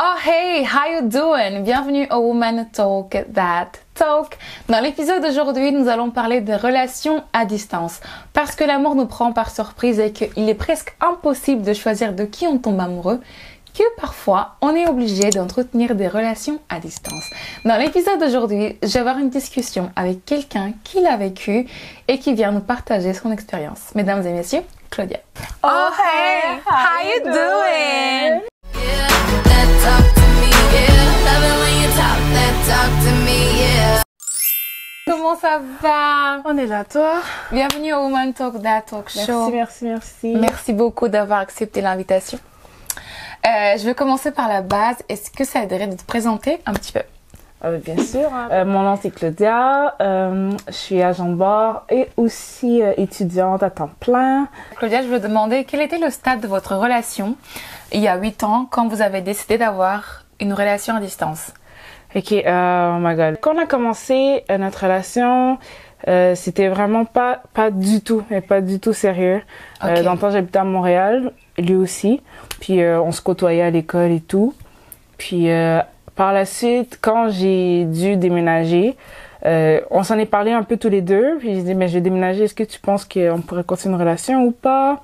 Oh hey, how you doing? Bienvenue au Woman Talk That Talk. Dans l'épisode d'aujourd'hui, nous allons parler des relations à distance. Parce que l'amour nous prend par surprise et qu'il est presque impossible de choisir de qui on tombe amoureux, que parfois on est obligé d'entretenir des relations à distance. Dans l'épisode d'aujourd'hui, je vais avoir une discussion avec quelqu'un qui l'a vécu et qui vient nous partager son expérience. Mesdames et messieurs, Claudia. Oh hey, how you doing? Comment ça va? On est là, toi? Bienvenue au Woman Talk That Talk Show. Merci. Merci beaucoup d'avoir accepté l'invitation. Je vais commencer par la base. Est-ce que ça aiderait de te présenter un petit peu? Bien sûr. Mon nom c'est Claudia. Je suis agent de bord et aussi étudiante à temps plein. Claudia, je veux demander quel était le stade de votre relation il y a 8 ans quand vous avez décidé d'avoir une relation à distance? Ok, oh my god. Quand on a commencé notre relation, c'était vraiment pas du tout sérieux. Okay. Dans le temps, j'habitais à Montréal, lui aussi. Puis on se côtoyait à l'école et tout. Puis par la suite, quand j'ai dû déménager, on s'en est parlé un peu tous les deux. Puis j'ai dit, mais je vais déménager, est-ce que tu penses qu'on pourrait continuer une relation ou pas?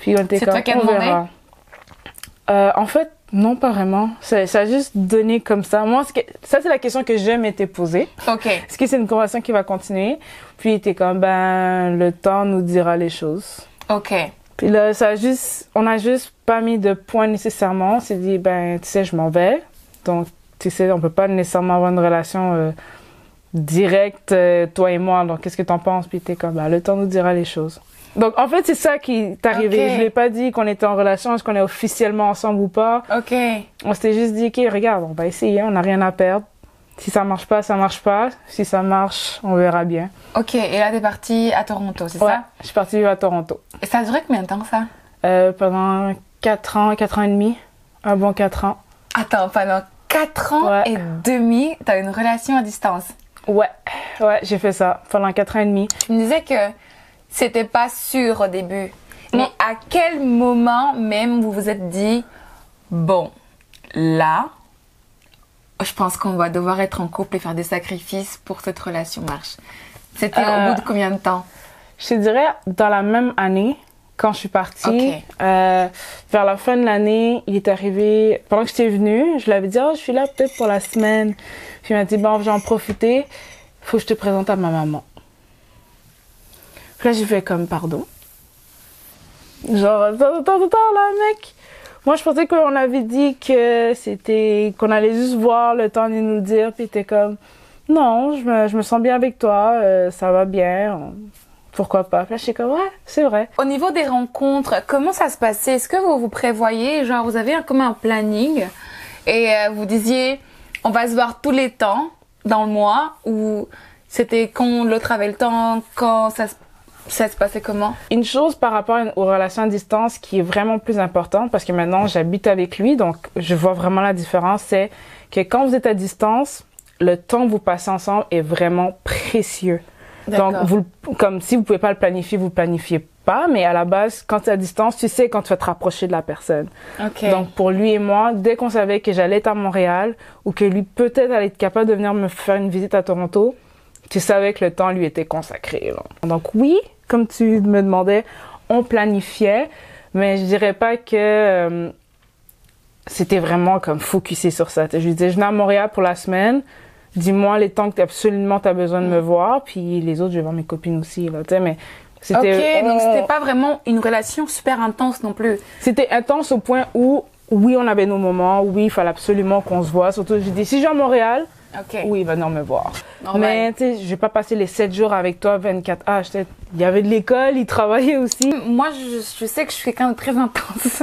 Puis on était comme, on verra. En fait, non, pas vraiment. Ça a juste donné comme ça. Moi, ça, c'est la question que je m'étais posée. OK. Est-ce que c'est une conversation qui va continuer? Puis il était comme, ben, le temps nous dira les choses. OK. Puis là, on a juste pas mis de point nécessairement. On s'est dit, ben, tu sais, je m'en vais. Donc, tu sais, on peut pas nécessairement avoir une relation directe, toi et moi. Donc, qu'est-ce que t'en penses? Puis t'es comme, ben, le temps nous dira les choses. Donc, en fait, c'est ça qui est arrivé. Okay. Je l'ai pas dit qu'on était en relation, est-ce qu'on est officiellement ensemble ou pas. OK. On s'était juste dit, OK, regarde, on va essayer, on n'a rien à perdre. Si ça marche pas, ça marche pas. Si ça marche, on verra bien. OK. Et là, t'es partie à Toronto, c'est Ouais, ça? je suis partie vivre à Toronto. Et ça a duré combien de temps, ça? Pendant 4 ans et demi. Un bon 4 ans. Attends, pendant 4 ans et demi, t'as une relation à distance? Ouais, j'ai fait ça pendant 4 ans et demi. Tu me disais que c'était pas sûr au début. Mais à quel moment même vous vous êtes dit, bon, là, je pense qu'on va devoir être en couple et faire des sacrifices pour que cette relation marche? C'était au bout de combien de temps? Je te dirais, dans la même année, quand je suis partie, Okay. vers la fin de l'année, il est arrivé, pendant que j'étais venue, je lui avais dit, oh, je suis là peut-être pour la semaine. Puis il m'a dit, bon, je vais en profiter, faut que je te présente à ma maman. Puis là, j'ai fait comme, pardon. Genre, attends, là, mec. Moi, je pensais qu'on avait dit qu'on allait juste voir, le temps de nous le dire, puis t'es comme, non, je me sens bien avec toi, ça va bien, pourquoi pas. Puis là, j'étais comme, ouais, c'est vrai. Au niveau des rencontres, comment ça se passait? Est-ce que vous prévoyez, genre, vous avez comme un planning et vous disiez, on va se voir tous les temps dans le mois, ou c'était quand l'autre avait le temps, quand ça se passait comment? Une chose par rapport aux relations à distance qui est vraiment plus importante, parce que maintenant j'habite avec lui, donc je vois vraiment la différence, c'est que quand vous êtes à distance, le temps que vous passez ensemble est vraiment précieux. Donc, comme si vous pouvez pas le planifier, vous le planifiez pas, mais à la base, quand tu es à distance, tu sais quand tu vas te rapprocher de la personne. Okay. Donc, pour lui et moi, dès qu'on savait que j'allais être à Montréal, ou que lui peut-être allait être capable de venir me faire une visite à Toronto, tu savais que le temps lui était consacré, là. Donc oui, comme tu me demandais, on planifiait, mais je dirais pas que c'était vraiment comme focusé sur ça. Je lui disais, je viens à Montréal pour la semaine, dis-moi les temps que t'as besoin de me voir, puis les autres, je vais voir mes copines aussi, là, tu sais, mais c'était... Ok, donc c'était pas vraiment une relation super intense non plus. C'était intense au point où, oui, on avait nos moments, oui, il fallait absolument qu'on se voit, surtout, j'ai dit, si je viens à Montréal, okay. Oui, il va venir me voir. Normal. Mais, tu sais, je vais pas passer les 7 jours avec toi, 24. Ah, il y avait de l'école, il travaillait aussi. Moi, je sais que je suis quelqu'un de très intense.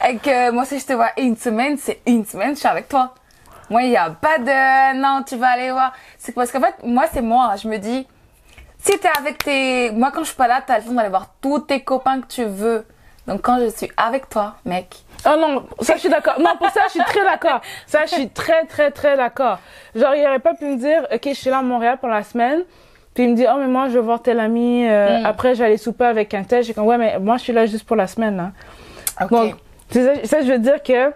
Et que moi, si je te vois une semaine, c'est une semaine, je suis avec toi. Moi, il y a pas de, non, tu vas aller voir. C'est parce qu'en fait, moi, c'est moi. Je me dis, si t'es avec moi, quand je suis pas là, t'as le temps d'aller voir tous tes copains que tu veux. Donc, quand je suis avec toi, mec. Oh non, ça, je suis d'accord. Non, pour ça, je suis très d'accord. Ça, je suis très, très, très d'accord. Genre, il aurait pas pu me dire, OK, je suis là à Montréal pour la semaine. Puis il me dit, oh, mais moi, je vais voir tel ami. Après, j'allais souper avec un tel. J'ai comme, ouais, mais moi, je suis là juste pour la semaine, là. Okay. Donc, ça, je veux dire que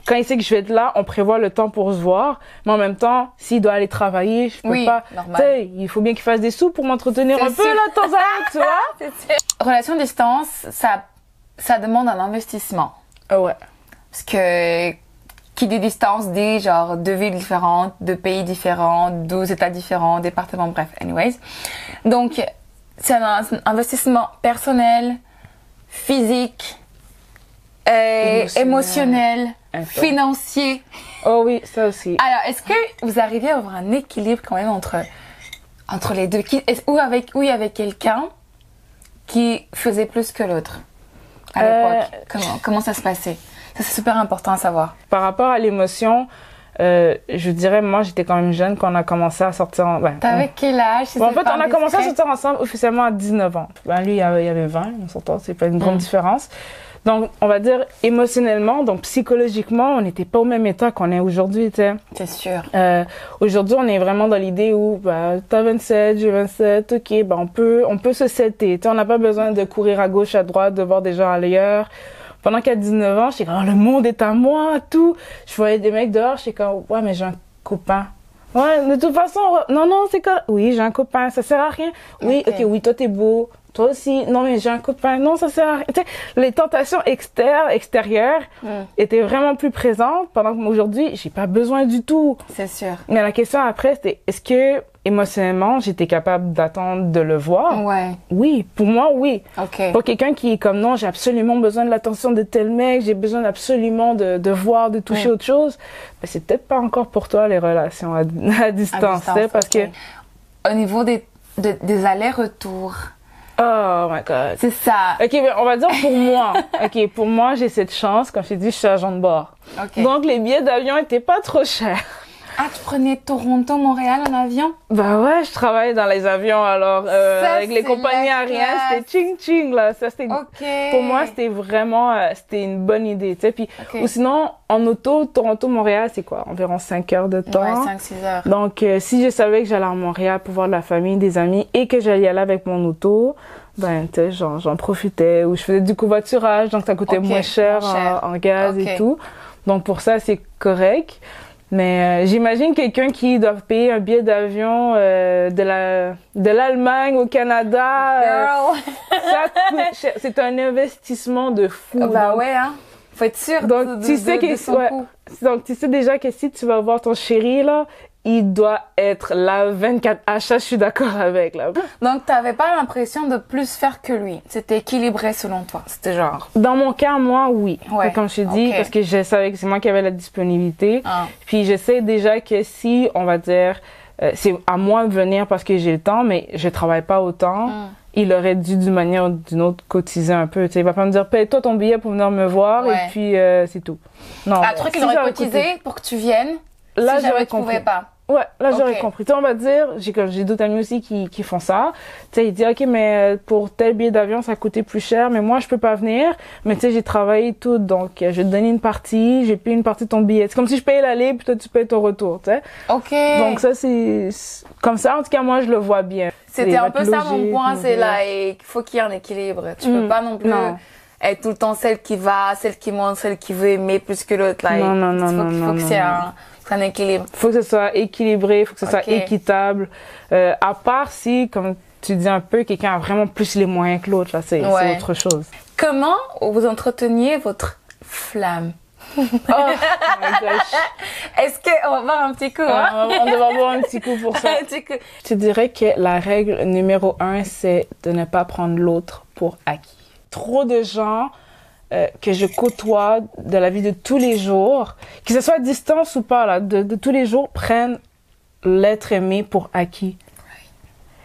quand il sait que je vais être là, on prévoit le temps pour se voir. Mais en même temps, s'il doit aller travailler, je peux pas. Tu sais, il faut bien qu'il fasse des sous pour m'entretenir un peu, là, de temps à autre, tu vois. Relation à distance, ça demande un investissement. Ouais. Parce que, qui dit distance dit genre 2 villes différentes, 2 pays différents, 12 états différents, départements, bref, anyways. Donc, c'est un investissement personnel, physique, émotionnel, financier. Oh oui, ça aussi. Alors, est-ce que vous arrivez à avoir un équilibre quand même entre les deux? Ou avec quelqu'un qui faisait plus que l'autre à l'époque? Comment ça se passait? Ça, c'est super important à savoir. Par rapport à l'émotion, je dirais, moi, j'étais quand même jeune quand on a commencé à sortir. T'avais quel âge? En fait, on a commencé à sortir ensemble officiellement à 19 ans. Lui, il avait 20, on s'entend, c'est pas une grande différence. Donc, on va dire émotionnellement, donc psychologiquement, on n'était pas au même état qu'on est aujourd'hui, tu sais. C'est sûr. Aujourd'hui, on est vraiment dans l'idée où, t'as 27, j'ai 27, ok, on peut se setter, tu sais, on n'a pas besoin de courir à gauche, à droite, de voir des gens ailleurs. Pendant qu'à 19 ans, j'étais comme, le monde est à moi, tout. Je voyais des mecs dehors, j'étais comme, ouais, mais j'ai un copain. Ouais, de toute façon, non, c'est quoi? Oui, j'ai un copain, ça sert à rien. Oui, ok, oui, toi, t'es beau. Toi aussi, non mais j'ai un copain, non ça sert à rien. Tu sais, les tentations extérieures étaient vraiment plus présentes pendant qu'aujourd'hui, j'ai pas besoin du tout. C'est sûr. Mais la question après, c'était est-ce que émotionnellement, j'étais capable d'attendre de le voir? Ouais. Oui, pour moi, oui. Ok. Pour quelqu'un qui est comme non, j'ai absolument besoin de l'attention de tel mec, j'ai besoin absolument de voir, de toucher autre chose, c'est peut-être pas encore pour toi les relations à distance, parce que au niveau des allers-retours. Oh my God. C'est ça. Ok, mais on va dire pour moi. Ok, pour moi, j'ai cette chance. Comme je t'ai dit, je suis agent de bord. Okay. Donc, les billets d'avion étaient pas trop chers. Ah, tu prenais Toronto-Montréal en avion? Bah ouais, je travaille dans les avions, alors avec les compagnies aériennes, c'était ching-ching, là. Ça, c'était, pour moi, c'était vraiment, c'était une bonne idée, tu sais. Puis, ou sinon, en auto, Toronto-Montréal, c'est quoi? Environ 5 heures de temps. Ouais, 5-6 heures. Donc, si je savais que j'allais à Montréal pour voir de la famille, des amis, et que j'allais y aller avec mon auto, tu sais, j'en profitais, ou je faisais du covoiturage, donc ça coûtait moins cher en gaz et tout. Donc, pour ça, c'est correct. Mais j'imagine quelqu'un qui doit payer un billet d'avion de l'Allemagne au Canada. Ça coûte, c'est un investissement de fou. Bah ouais, hein. Faut être sûr donc, tu sais donc tu sais déjà que si tu vas voir ton chéri là, il doit être là 24H, ça je suis d'accord avec là. Donc t'avais pas l'impression de plus faire que lui. C'était équilibré selon toi. C'était genre. Dans mon cas, moi, oui. Ouais. Comme je te dis, parce que je savais que c'est moi qui avais la disponibilité. Puis je sais déjà que si, on va dire, c'est à moi de venir parce que j'ai le temps, mais je travaille pas autant. Il aurait dû d'une manière ou d'une autre cotiser un peu. Tu sais, il va pas me dire paye-toi ton billet pour venir me voir et puis c'est tout. Non. Ah, truc qu'il aurait cotisé pour que tu viennes. Là, si j'aurais compris. Pas. Ouais, là, j'aurais compris. Tu sais, on va dire, j'ai d'autres amis aussi qui font ça. Tu sais, ils disent, OK, mais pour tel billet d'avion, ça coûtait plus cher, mais moi, je peux pas venir. Mais tu sais, j'ai travaillé tout, donc je vais te donner une partie, j'ai payé une partie de ton billet. C'est comme si je payais l'aller, puis toi, tu payes ton retour, tu sais. OK. Donc ça, c'est comme ça, en tout cas, moi, je le vois bien. C'était un peu ça mon point, c'est là, et il faut qu'il y ait un équilibre. Tu peux pas non plus être tout le temps celle qui va, celle qui monte, celle qui veut aimer plus que l'autre, là. Il faut que c'est un équilibre. Faut que ce soit équilibré, faut que ce soit équitable. À part si, comme tu dis un peu, quelqu'un a vraiment plus les moyens que l'autre, là, c'est autre chose. Comment vous entreteniez votre flamme? Oh my gosh. Est-ce qu'on va voir un petit coup, hein? On devrait voir un petit coup pour ça. Je dirais que la règle numéro 1, c'est de ne pas prendre l'autre pour acquis. Trop de gens que je côtoie de la vie de tous les jours, que ce soit à distance ou pas, là, de tous les jours, prennent l'être aimé pour acquis.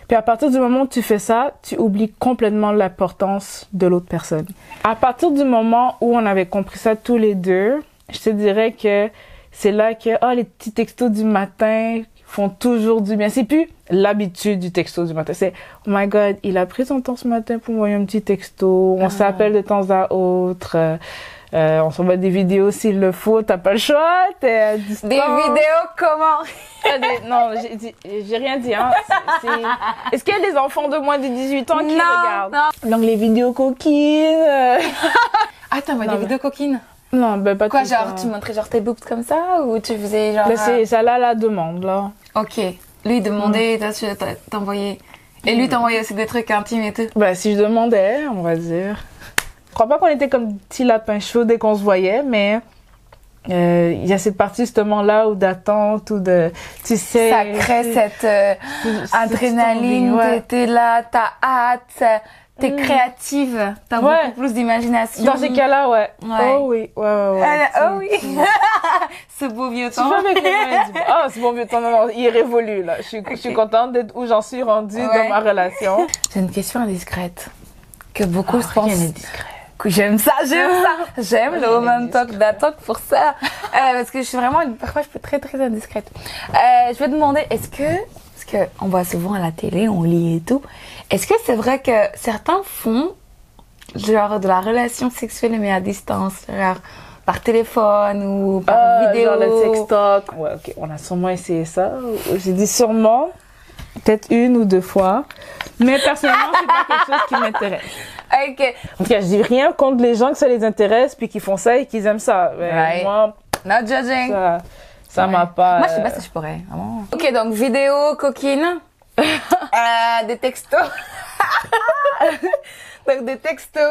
Puis à partir du moment où tu fais ça, tu oublies complètement l'importance de l'autre personne. À partir du moment où on avait compris ça tous les deux, je te dirais que c'est là que les petits textos du matin font toujours du bien. C'est plus l'habitude du texto du matin. C'est oh my God, il a pris son temps ce matin pour m'envoyer un petit texto. On s'appelle de temps à autre. On s'envoie des vidéos s'il le faut. T'as pas le choix. T'es à distance. Des vidéos comment? Non, j'ai rien dit. Hein. Est-ce qu'il y a des enfants de moins de 18 ans qui regardent? Non. Donc les vidéos coquines. Ah, t'envoies des vidéos coquines? Non, ben pas Quoi, tout le genre, temps. tu montrais genre tes boobs comme ça ou tu faisais genre... Là, c'est ça là la demande, là. Ok. Lui, il demandait, toi, tu t'envoyais... Et lui, t'envoyait aussi des trucs intimes et tout. Ben, si je demandais, on va dire. Je crois pas qu'on était comme des petits lapins chauds dès qu'on se voyait, mais il y a cette partie justement là où d'attente ou de... Tu sais... Ça crée cette adrénaline, ouais. t'es là, t'as hâte, t'es créative, t'as Ouais. beaucoup plus d'imagination. Dans ces cas-là, ouais. Ouais. Oh oui, ouais. Oh oui. Ce beau vieux Tu temps. fais avec les mains du... Ah, c'est bon vieux temps, non, il est révolu, là. Je suis contente d'être où j'en suis rendue dans ma relation. J'ai une question indiscrète que beaucoup se Rien pensent. n'est discret. J'aime ça. J'aime le woman talk, that talk pour ça. Parce que je suis vraiment, parfois je peux être très très indiscrète. Je vais te demander, parce que on voit souvent à la télé, on lit et tout, est-ce que c'est vrai que certains font genre de la relation sexuelle mais à distance, genre par téléphone ou par vidéo? Genre le sextalk. Ouais, ok, on a sûrement essayé ça. J'ai dit sûrement, peut-être 1 ou 2 fois. Mais personnellement, c'est pas quelque chose qui m'intéresse. Ok. En tout cas, je dis rien contre les gens que ça les intéresse puis qui font ça et qu'ils aiment ça. Mais Ouais. moi, Not judging. ça m'a pas... Moi, je sais pas si je pourrais, vraiment. Ok, donc vidéo, coquine, des textos. Donc des textos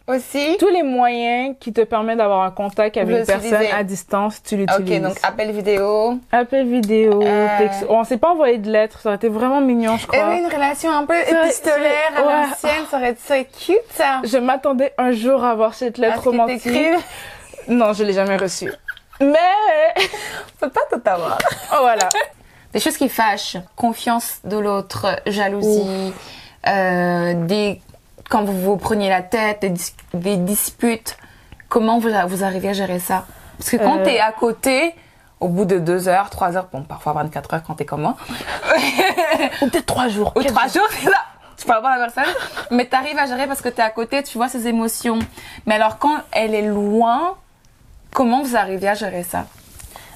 aussi. Tous les moyens qui te permettent d'avoir un contact avec Vous une personne l'utilisez. à distance, tu l'utilises. Ok, donc appel vidéo. Appel vidéo, texte. On s'est pas envoyé de lettres, ça aurait été vraiment mignon, je Et crois. oui, une relation un peu Ça- épistolaire à ouais. l'ancienne, ça aurait été cute, ça. Je m'attendais un jour à avoir cette lettre À ce qu'ils romantique. t'écrivent. Non, je l'ai jamais reçue. Mais Faut pas tout avoir. oh, voilà. Des choses qui fâchent. Confiance de l'autre, jalousie, quand vous preniez la tête, des disputes. Comment vous arrivez à gérer ça? Parce que quand t'es à côté, au bout de 2 heures, 3 heures, bon, parfois 24 heures quand t'es comme moi. Ou peut-être 3 jours. Ou 3 jours, c'est ça. Tu parles pas à la personne. Mais t'arrives à gérer parce que t'es à côté, tu vois ses émotions. Mais alors quand elle est loin, comment vous arrivez à gérer ça?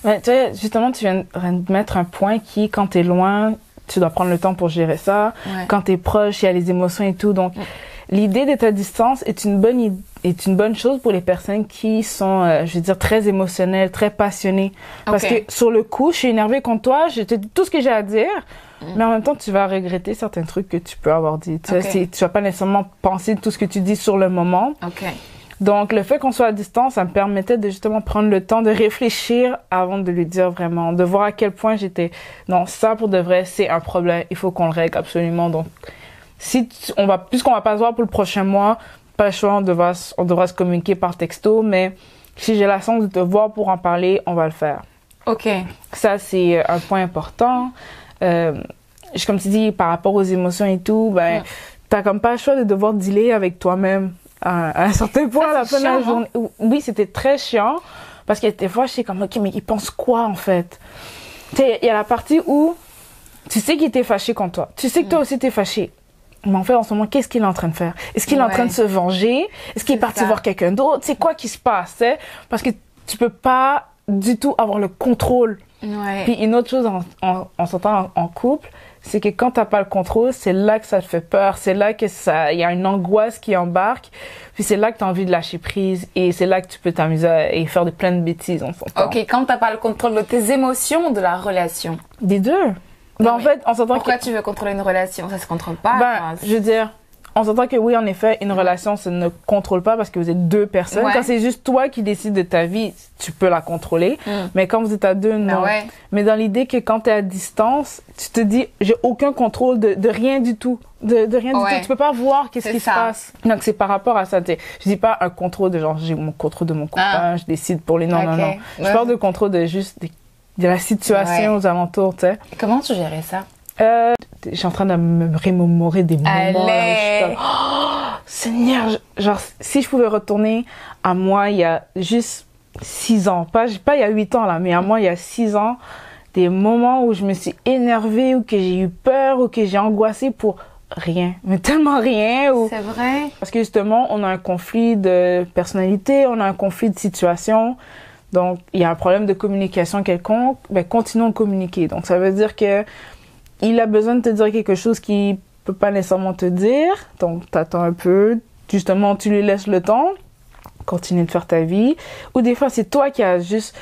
Ouais, tu sais, justement, tu viens de mettre un point qui, quand t'es loin, tu dois prendre le temps pour gérer ça. Ouais. Quand t'es proche, il y a les émotions et tout. Donc, l'idée d'être à distance est une bonne chose pour les personnes qui sont, je veux dire, très émotionnelles, très passionnées. Parce Ok. que sur le coup, je suis énervée contre toi, je te dis tout ce que j'ai à dire, mais en même temps, tu vas regretter certains trucs que tu peux avoir dit. Tu sais, tu vas pas nécessairement penser tout ce que tu dis sur le moment. Ok. Donc, le fait qu'on soit à distance, ça me permettait de justement prendre le temps de réfléchir avant de lui dire vraiment, de voir à quel point j'étais, non, ça pour de vrai, c'est un problème, il faut qu'on le règle absolument. Donc, puisqu'on va pas se voir pour le prochain mois, pas le choix, on devra se communiquer par texto, mais si j'ai la chance de te voir pour en parler, on va le faire. Ok. Ça, c'est un point important. Comme tu dis, par rapport aux émotions et tout, ben, t'as comme pas le choix de devoir dealer avec toi-même à un certain point à la fin de la chiant, journée. Oui, c'était très chiant parce que des fois, je sais comme, ok, mais il pense quoi en fait? Tu sais, il y a la partie où tu sais qu'il était fâché contre toi. Tu sais que toi aussi t'es fâché. Mais en fait, en ce moment, qu'est-ce qu'il est en train de faire? Est-ce qu'il est en train de se venger? Est-ce qu'il est parti voir quelqu'un d'autre? C'est quoi qui se passe? T'sais? Parce que tu peux pas du tout avoir le contrôle. Ouais. Puis une autre chose en sortant en couple, c'est que quand t'as pas le contrôle, c'est là que ça te fait peur, c'est là que il y a une angoisse qui embarque, puis c'est là que t'as envie de lâcher prise et c'est là que tu peux t'amuser et faire plein de bêtises, on s'entend. Ok, quand t'as pas le contrôle de tes émotions ou de la relation? Des deux. Ben, en fait, on s'entend Pourquoi tu veux contrôler une relation? Ça se contrôle pas. Enfin, je veux dire, on s'entend que oui, en effet, une relation, ça ne contrôle pas parce que vous êtes 2 personnes. Ouais. Quand c'est juste toi qui décides de ta vie, tu peux la contrôler. Mais quand vous êtes à 2, non. ouais. Mais dans l'idée que quand tu es à distance, tu te dis, j'ai aucun contrôle de rien du tout. De rien du tout. Tu peux pas voir qu'est-ce qui se passe. Donc, c'est par rapport à ça. Je dis pas un contrôle de genre, j'ai mon contrôle de mon copain, je décide pour les... Non, non, non. Je parle de contrôle de juste de la situation aux alentours, tu sais. Comment tu gérais ça? Je suis en train de me remémorer des moments là où je suis comme, oh, Seigneur, genre, si je pouvais retourner à moi il y a juste 6 ans, pas il y a 8 ans là, mais à moi il y a 6 ans, des moments où je me suis énervée ou que j'ai eu peur ou que j'ai angoissé pour rien, mais tellement rien. C'est vrai. Parce que justement, on a un conflit de personnalité, on a un conflit de situation. Donc, il y a un problème de communication quelconque, ben, continuons de communiquer. Donc, ça veut dire que il a besoin de te dire quelque chose qu'il peut pas nécessairement te dire. Donc, t'attends un peu. Justement, tu lui laisses le temps. continuer de faire ta vie. Ou des fois, c'est toi qui as juste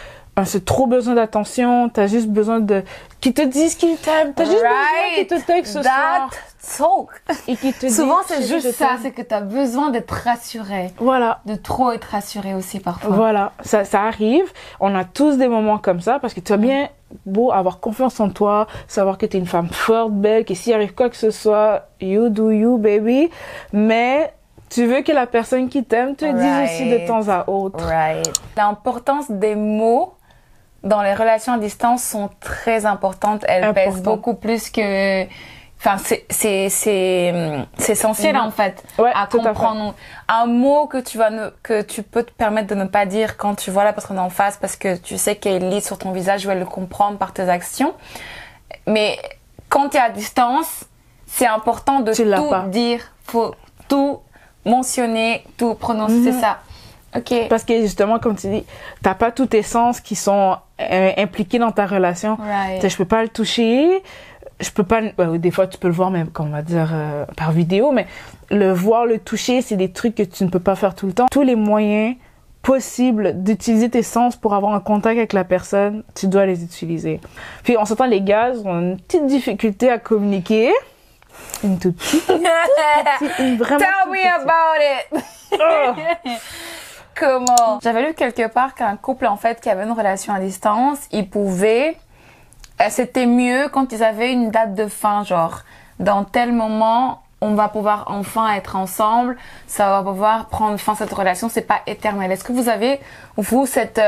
c'est trop besoin d'attention, t'as juste besoin de qu'ils te disent qu'ils t'aiment, t'as juste besoin qu'ils te textent ce soir. Talk. Et qu'ils te Souvent disent, c'est juste ça, c'est que t'as besoin d'être rassuré. Voilà. De trop être rassuré aussi parfois. Voilà, ça arrive. On a tous des moments comme ça parce que tu as bien beau avoir confiance en toi, savoir que t'es une femme forte, belle, que s'il arrive quoi que ce soit, you do you baby, mais tu veux que la personne qui t'aime te dise aussi de temps à autre. L'importance des mots dans les relations à distance sont très importantes. Elles pèsent beaucoup plus que... Enfin, c'est essentiel en fait à comprendre. Un mot que tu peux te permettre de ne pas dire quand tu vois la personne en face parce que tu sais qu'elle lit sur ton visage ou elle le comprend par tes actions. Mais quand tu es à distance, c'est important de tout dire. Faut tout mentionner, tout prononcer, c'est ça. Ok. Parce que justement, comme tu dis, t'as pas tous tes sens qui sont impliqués dans ta relation. Je peux pas le toucher, je peux pas. Des fois, tu peux le voir, même, on va dire par vidéo, mais le voir, le toucher, c'est des trucs que tu ne peux pas faire tout le temps. Tous les moyens possibles d'utiliser tes sens pour avoir un contact avec la personne, tu dois les utiliser. Puis on s'entend, les gars ont une petite difficulté à communiquer. Une toute petite, une vraiment Tell me about it. Comment? J'avais lu quelque part qu'un couple en fait qui avait une relation à distance, ils pouvaient, c'était mieux quand ils avaient une date de fin, genre dans tel moment on va pouvoir enfin être ensemble, ça va pouvoir prendre fin cette relation, c'est pas éternel. Est-ce que vous avez cette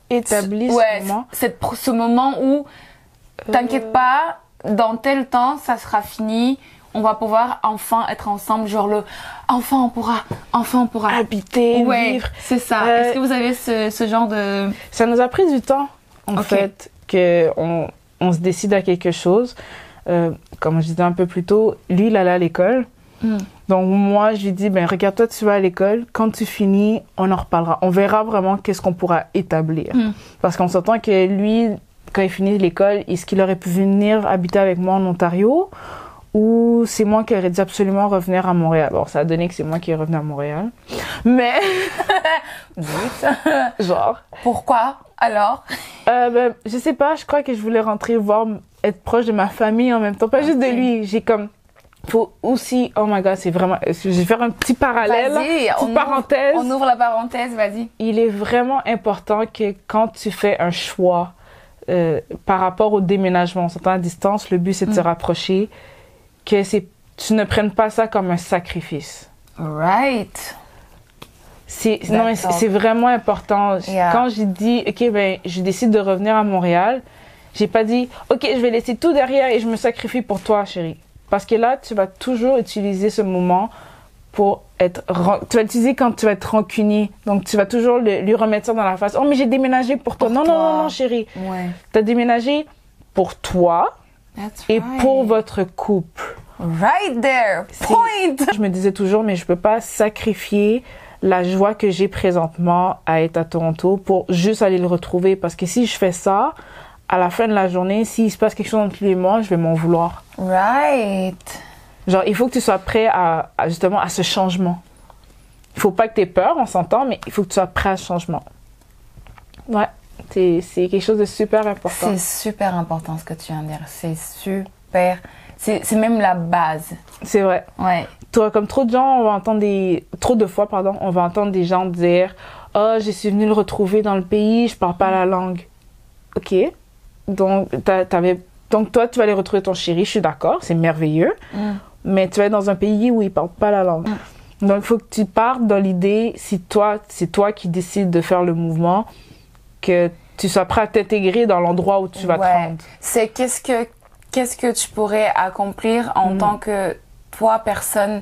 établi ce moment où t'inquiète pas, dans tel temps ça sera fini, on va pouvoir enfin être ensemble, genre enfin on pourra habiter, vivre. C'est ça. Est-ce que vous avez ce genre de... Ça nous a pris du temps, en fait, que on se décide à quelque chose. Comme je disais un peu plus tôt, lui, il allait à l'école. Donc moi, je lui dis, regarde, toi, tu vas à l'école. Quand tu finis, on en reparlera. On verra vraiment qu'est-ce qu'on pourra établir. Parce qu'on s'entend que lui, quand il finit l'école, est-ce qu'il aurait pu venir habiter avec moi en Ontario? Ou c'est moi qui aurais dû absolument revenir à Montréal. Alors, ça a donné que c'est moi qui est revenu à Montréal. Mais... Genre. Pourquoi, alors? Je sais pas, je crois que je voulais rentrer voir, être proche de ma famille en même temps. Pas juste de lui. J'ai comme... Faut aussi... Oh my God, c'est vraiment... Je vais faire un petit parallèle. Vas-y, on ouvre la parenthèse, vas-y. Il est vraiment important que quand tu fais un choix par rapport au déménagement, on s'entend à distance, le but c'est de se rapprocher, que tu ne prennes pas ça comme un sacrifice. Right. Non, mais c'est vraiment important. Quand j'ai dit, OK, je décide de revenir à Montréal, j'ai pas dit, OK, je vais laisser tout derrière et je me sacrifie pour toi, chérie. Parce que là, tu vas toujours utiliser ce moment pour être... Tu vas l'utiliser quand tu vas être rancunier. Donc, tu vas toujours lui remettre ça dans la face. « Oh, mais j'ai déménagé pour toi. » Non, chérie. Tu as déménagé pour toi et pour votre couple. Right there. Point. Je me disais toujours, mais je peux pas sacrifier la joie que j'ai présentement à être à Toronto pour juste aller le retrouver. Parce que si je fais ça, à la fin de la journée, s'il se passe quelque chose entre lui et moi, je vais m'en vouloir. Right. Genre, il faut que tu sois prêt justement à ce changement. Il faut pas que tu aies peur, on s'entend, mais il faut que tu sois prêt à ce changement. Ouais, c'est quelque chose de super important. C'est super important ce que tu viens de dire. C'est super... C'est même la base. C'est vrai. Ouais. Toi, comme trop de gens, trop de fois, on va entendre des gens dire « Oh, je suis venue le retrouver dans le pays, je parle pas la langue. » OK. Donc, toi, tu vas aller retrouver ton chéri, je suis d'accord, c'est merveilleux. Mais tu vas être dans un pays où ils parlent pas la langue. Donc, il faut que tu partes dans l'idée, si c'est toi qui décides de faire le mouvement, que tu sois prêt à t'intégrer dans l'endroit où tu vas te rendre. C'est qu'est-ce que tu pourrais accomplir en tant que toi, personne,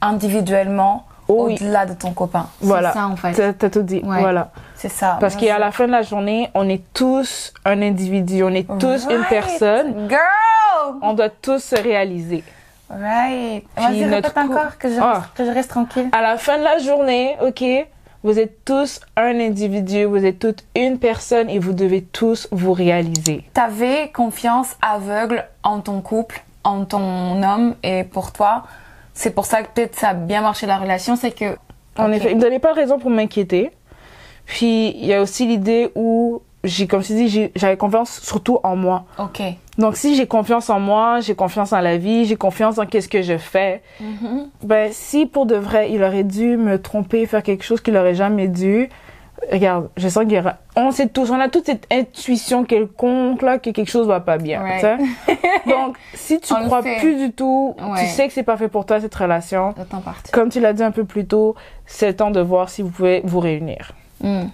individuellement, au-delà de ton copain. Voilà. C'est ça, en fait. T'as tout dit. Voilà. C'est ça. Parce qu'à la fin de la journée, on est tous un individu, on est tous une personne. Girl! On doit tous se réaliser. Right. Vas-y, répète encore, que je reste tranquille. À la fin de la journée, OK, vous êtes tous un individu, vous êtes toute une personne et vous devez tous vous réaliser. T'avais confiance aveugle en ton couple, en ton homme, et pour toi, c'est pour ça que peut-être ça a bien marché la relation, c'est que En Ok. effet, il me donnait pas de raison pour m'inquiéter. Puis, il y a aussi l'idée où, comme je t'ai dit, j'avais confiance surtout en moi. Ok. Donc, si j'ai confiance en moi, j'ai confiance en la vie, j'ai confiance en qu'est-ce que je fais, ben, si pour de vrai, il aurait dû me tromper, faire quelque chose qu'il aurait jamais dû, regarde, je sens qu'il y aura, on sait tous, on a toute cette intuition quelconque, là, que quelque chose va pas bien, Ouais. tu sais. Donc, si tu On le crois sait. plus du tout, Ouais. tu sais que c'est pas fait pour toi, cette relation, Le temps parti. comme tu l'as dit un peu plus tôt, c'est le temps de voir si vous pouvez vous réunir.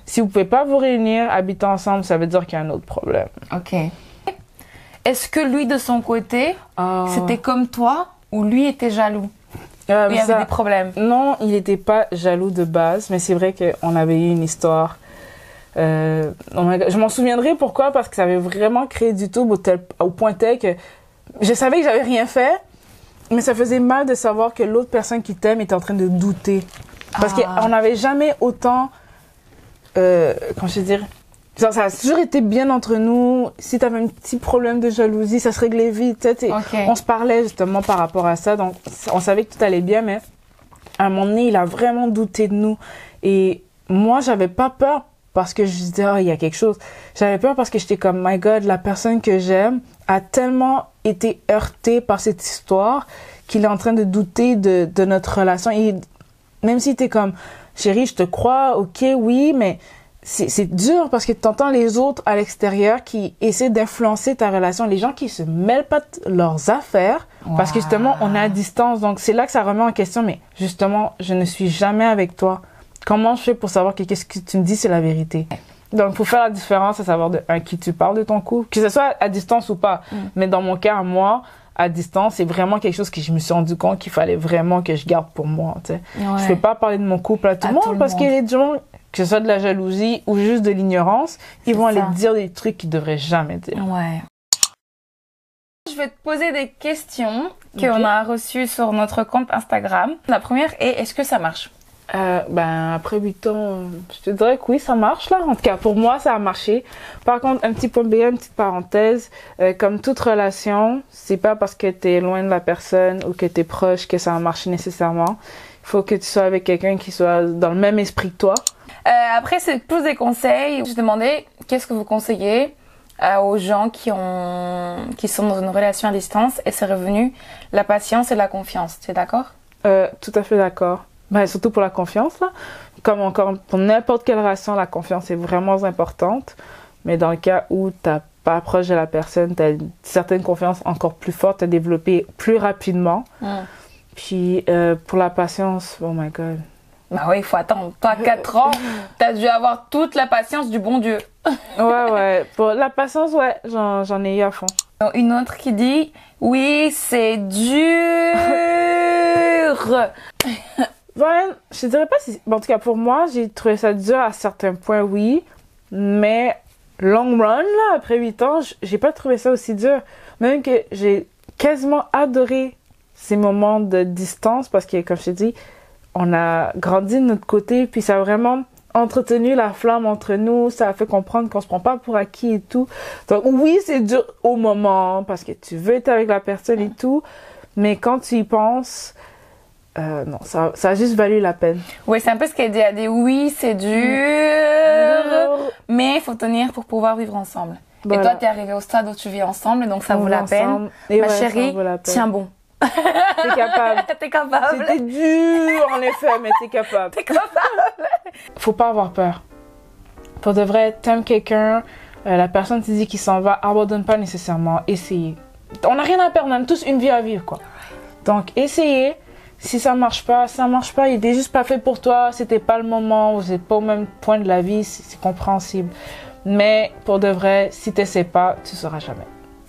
Si vous pouvez pas vous réunir, habiter ensemble, ça veut dire qu'il y a un autre problème. Ok. Est-ce que lui, de son côté, Ah. c'était comme toi ou lui était jaloux? Ou il y avait Ça- des problèmes? Non, il n'était pas jaloux de base, mais c'est vrai qu'on avait eu une histoire. Je m'en souviendrai pourquoi, parce que ça avait vraiment créé du trouble au point tel que je savais que j'avais rien fait, mais ça faisait mal de savoir que l'autre personne qui t'aime était en train de douter. Parce Ah. qu'on n'avait jamais autant, comment je veux dire, genre, ça a toujours été bien entre nous. Si t'avais un petit problème de jalousie, ça se réglait vite. Tu sais, Ok. on se parlait justement par rapport à ça, donc on savait que tout allait bien, mais à un moment donné, il a vraiment douté de nous. Et moi, j'avais pas peur parce que je disais, oh, il y a quelque chose. J'avais peur parce que j'étais comme, my God, la personne que j'aime a tellement été heurtée par cette histoire qu'il est en train de douter de notre relation. Et même si t'es comme, chérie, je te crois, ok, oui, mais c'est dur parce que tu entends les autres à l'extérieur qui essaient d'influencer ta relation, les gens qui se mêlent pas de leurs affaires parce que justement on est à distance, donc c'est là que ça remet en question, mais justement je ne suis jamais avec toi, comment je fais pour savoir que qu'est-ce que tu me dis c'est la vérité? Donc faut faire la différence à savoir de un, qui tu parles de ton couple, que ce soit à distance ou pas, mais dans mon cas moi à distance, c'est vraiment quelque chose que je me suis rendu compte qu'il fallait vraiment que je garde pour moi, tu sais. Ouais. Je peux pas parler de mon couple à tout le monde parce qu'il y a des gens, que ce soit de la jalousie ou juste de l'ignorance, ils vont aller ça. dire des trucs qu'ils devraient jamais dire. Ouais. Je vais te poser des questions qu'on a reçues sur notre compte Instagram. La première est, est-ce que ça marche? Ben, après 8 ans, je te dirais que oui, ça marche, là. En tout cas, pour moi, ça a marché. Par contre, un petit point B, une petite parenthèse. Comme toute relation, c'est pas parce que t'es loin de la personne ou que t'es proche que ça a marché nécessairement. Il faut que tu sois avec quelqu'un qui soit dans le même esprit que toi. Après, c'est plus des conseils. Je demandais, qu'est-ce que vous conseillez aux gens qui sont dans une relation à distance et c'est revenu la patience et la confiance. Tu es d'accord? Tout à fait d'accord. Ben, surtout pour la confiance, là. Comme encore, pour n'importe quelle relation, la confiance est vraiment importante. Mais dans le cas où t'as pas proche de la personne, t'as une certaine confiance encore plus forte à développer plus rapidement. Puis, pour la patience, oh my God. Bah oui, il faut attendre. Toi, 4 ans, t'as dû avoir toute la patience du bon Dieu. Ouais. Pour la patience, ouais, j'en ai eu à fond. Une autre qui dit, oui, c'est dur. Ouais, je dirais pas si... Bon, en tout cas, pour moi, j'ai trouvé ça dur à certains points, oui. Mais long run, là, après 8 ans, j'ai pas trouvé ça aussi dur. Même que j'ai quasiment adoré ces moments de distance parce que, comme je t'ai dit, on a grandi de notre côté, puis ça a vraiment entretenu la flamme entre nous, ça a fait comprendre qu'on se prend pas pour acquis et tout. Donc oui, c'est dur au moment, parce que tu veux être avec la personne et tout, mais quand tu y penses, non, ça a juste valu la peine. Oui, c'est un peu ce qu'elle dit. Elle dit, oui, c'est dur, mais il faut tenir pour pouvoir vivre ensemble. Voilà. Et toi, t'es arrivé au stade où tu vis ensemble, et donc ça vaut la peine. Et Ma ouais, chérie, ça vaut la peine. tiens bon. T'es capable. T'es capable. C'était dur, en effet, mais t'es capable. T'es capable. Faut pas avoir peur. Pour de vrai, t'aimes quelqu'un, la personne te dit qu'il s'en va, abandonne pas nécessairement. Essayez. On n'a rien à perdre, on a tous une vie à vivre, quoi. Donc, essayez. Si ça marche pas, il était juste pas fait pour toi, c'était pas le moment, vous êtes pas au même point de la vie, c'est compréhensible. Mais pour de vrai, si t'essaies pas, tu sauras jamais.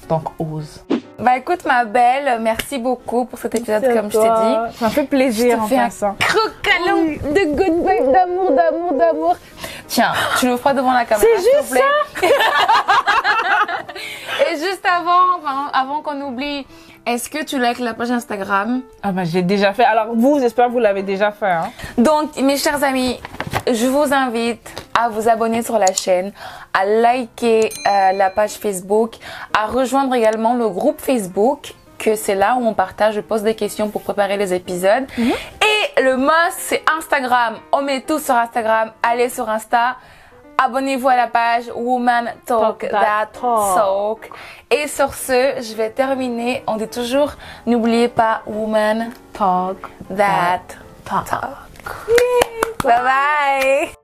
Donc, ose. Bah écoute ma belle, merci beaucoup pour cet épisode comme je t'ai dit. Ça me fait plaisir Je en te fais un passant. croqualon de good vibes, d'amour. Tiens, tu le feras devant la caméra. C'est s'il te juste plaît. Et juste avant qu'on oublie, est-ce que tu likes la page Instagram? Ah bah j'ai déjà fait. Alors vous, j'espère que vous l'avez déjà fait. Hein. Donc mes chers amis, je vous invite à vous abonner sur la chaîne, à liker la page Facebook, à rejoindre également le groupe Facebook, que c'est là où on partage, je pose des questions pour préparer les épisodes. Et le must, c'est Instagram. On met tout sur Instagram. Allez sur Insta. Abonnez-vous à la page Woman Talk That Talk. Et sur ce, je vais terminer. On dit toujours, n'oubliez pas Woman Talk That Talk. Bye bye.